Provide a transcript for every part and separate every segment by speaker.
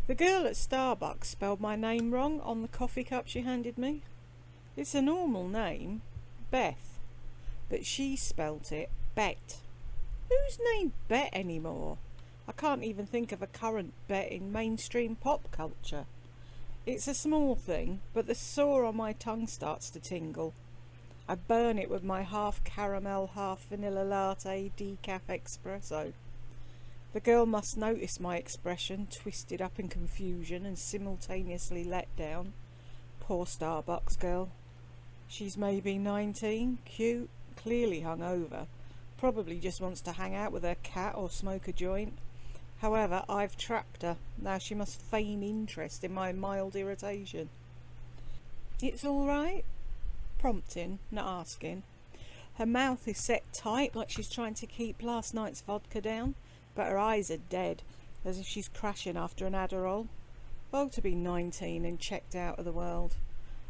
Speaker 1: The girl at Starbucks spelled my name wrong on the coffee cup she handed me. It's a normal name, Beth, but she spelt it Bet. Who's named Bet anymore? I can't even think of a current Bet in mainstream pop culture. It's a small thing, but the sore on my tongue starts to tingle. I burn it with my half caramel, half vanilla latte decaf espresso. The girl must notice my expression, twisted up in confusion and simultaneously let down. Poor Starbucks girl. She's maybe 19, cute, clearly hungover, probably just wants to hang out with her cat or smoke a joint. However, I've trapped her. Now she must feign interest in my mild irritation. It's all right? Prompting, not asking. Her mouth is set tight like she's trying to keep last night's vodka down, but her eyes are dead, as if she's crashing after an Adderall. Oh, to be 19 and checked out of the world.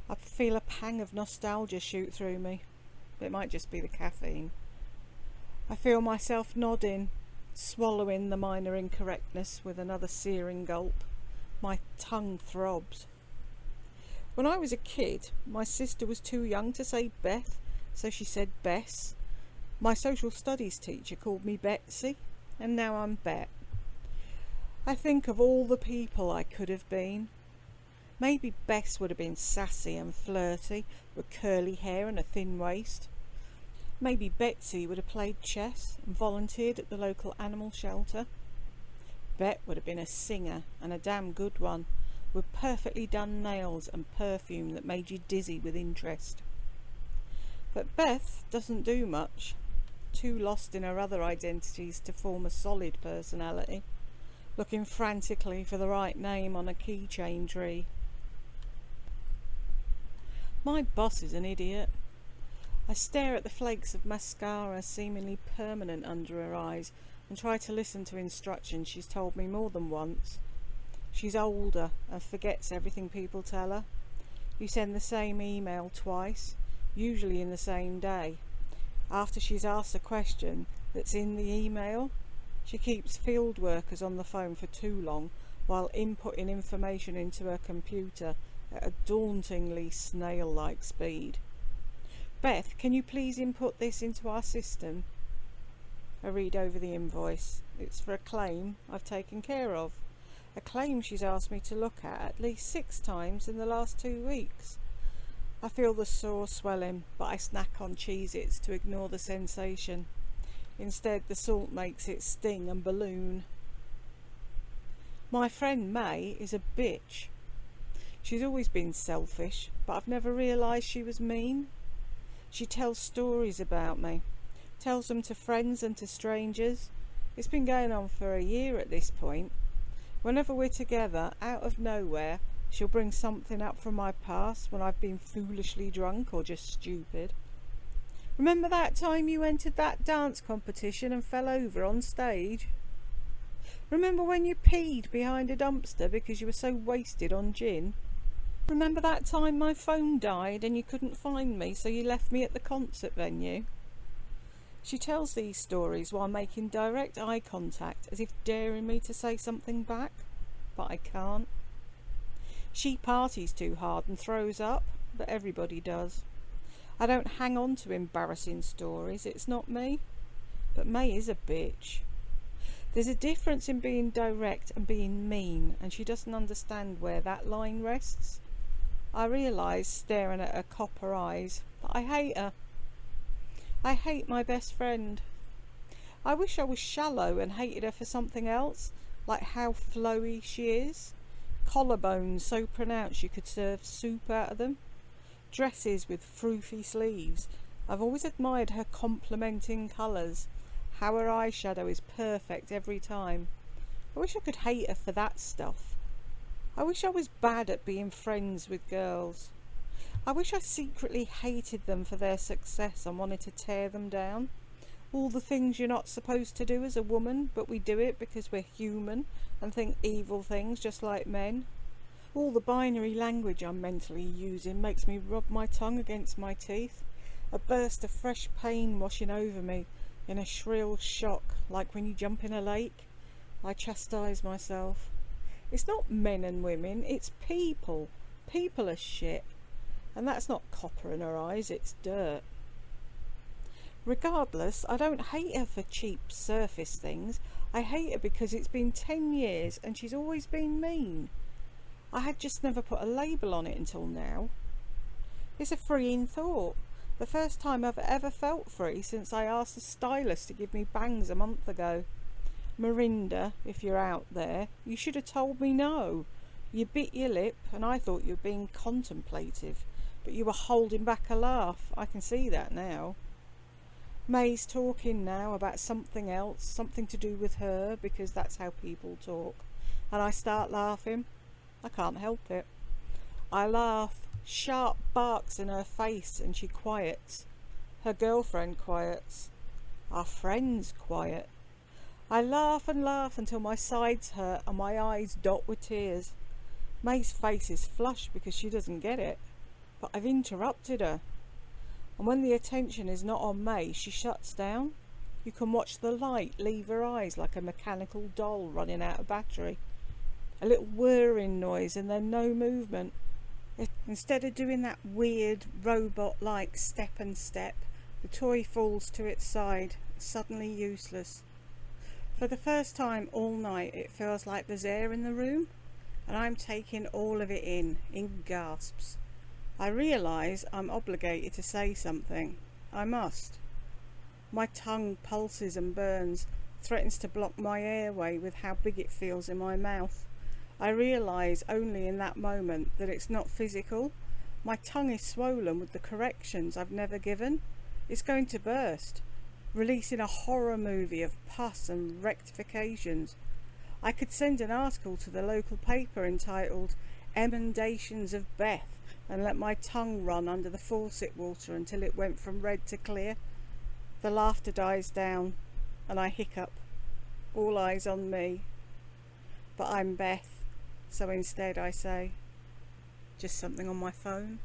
Speaker 1: I feel a pang of nostalgia shoot through me. It might just be the caffeine. I feel myself nodding, swallowing the minor incorrectness with another searing gulp. My tongue throbs. When I was a kid, my sister was too young to say Beth, so she said Bess. My social studies teacher called me Betsy, and now I'm Bet. I think of all the people I could have been. Maybe Bess would have been sassy and flirty, with curly hair and a thin waist. Maybe Betsy would have played chess and volunteered at the local animal shelter. Bet would have been a singer, and a damn good one, with perfectly done nails and perfume that made you dizzy with interest. But Beth doesn't do much, too lost in her other identities to form a solid personality, looking frantically for the right name on a keychain tree. My boss is an idiot. I stare at the flakes of mascara seemingly permanent under her eyes and try to listen to instructions she's told me more than once. She's older and forgets everything people tell her. You send the same email twice, usually in the same day. After she's asked a question that's in the email, she keeps field workers on the phone for too long while inputting information into her computer at a dauntingly snail-like speed. Beth, can you please input this into our system? I read over the invoice. It's for a claim I've taken care of. A claim she's asked me to look at least 6 times in the last 2 weeks. I feel the sore swelling, but I snack on Cheez-Its to ignore the sensation. Instead, the salt makes it sting and balloon. My friend May is a bitch. She's always been selfish, but I've never realised she was mean. She tells stories about me, tells them to friends and to strangers. It's been going on for a year at this point. Whenever we're together, out of nowhere, she'll bring something up from my past when I've been foolishly drunk or just stupid. Remember that time you entered that dance competition and fell over on stage? Remember when you peed behind a dumpster because you were so wasted on gin? Remember that time my phone died and you couldn't find me, so you left me at the concert venue? She tells these stories while making direct eye contact, as if daring me to say something back, but I can't. She parties too hard and throws up, but everybody does. I don't hang on to embarrassing stories, it's not me. But May is a bitch. There's a difference in being direct and being mean, and she doesn't understand where that line rests. I realise, staring at her copper eyes, that I hate her. I hate my best friend. I wish I was shallow and hated her for something else, like how flowy she is. Collarbones so pronounced you could serve soup out of them. Dresses with froofy sleeves. I've always admired her complementing colours. How her eyeshadow is perfect every time. I wish I could hate her for that stuff. I wish I was bad at being friends with girls. I wish I secretly hated them for their success and wanted to tear them down. All the things you're not supposed to do as a woman, but we do it because we're human and think evil things just like men. All the binary language I'm mentally using makes me rub my tongue against my teeth. A burst of fresh pain washing over me in a shrill shock, like when you jump in a lake. I chastise myself. It's not men and women, it's people. People are shit. And that's not copper in her eyes, it's dirt. Regardless, I don't hate her for cheap surface things. I hate her because it's been 10 years and she's always been mean. I had just never put a label on it until now. It's a freeing thought. The first time I've ever felt free since I asked the stylist to give me bangs a month ago. Mirinda, if you're out there, you should have told me no. You bit your lip and I thought you were being contemplative, but you were holding back a laugh. I can see that now. May's talking now about something else, something to do with her, because that's how people talk. And I start laughing. I can't help it. I laugh. Sharp barks in her face and she quiets. Her girlfriend quiets. Our friends quiet. I laugh and laugh until my sides hurt and my eyes dot with tears. May's face is flushed because she doesn't get it. But I've interrupted her. And when the attention is not on May, she shuts down. You can watch the light leave her eyes like a mechanical doll running out of battery. A little whirring noise and then no movement. Instead of doing that weird robot-like step and step, the toy falls to its side, suddenly useless. For the first time all night it feels like there's air in the room, and I'm taking all of it in gasps. I realise I'm obligated to say something. I must. My tongue pulses and burns, threatens to block my airway with how big it feels in my mouth. I realise only in that moment that it's not physical. My tongue is swollen with the corrections I've never given. It's going to burst, releasing a horror movie of pus and rectifications. I could send an article to the local paper entitled "Emendations of Beth" and let my tongue run under the faucet water until it went from red to clear. The laughter dies down and I hiccup. All eyes on me. But I'm Beth, so instead I say, just something on my phone.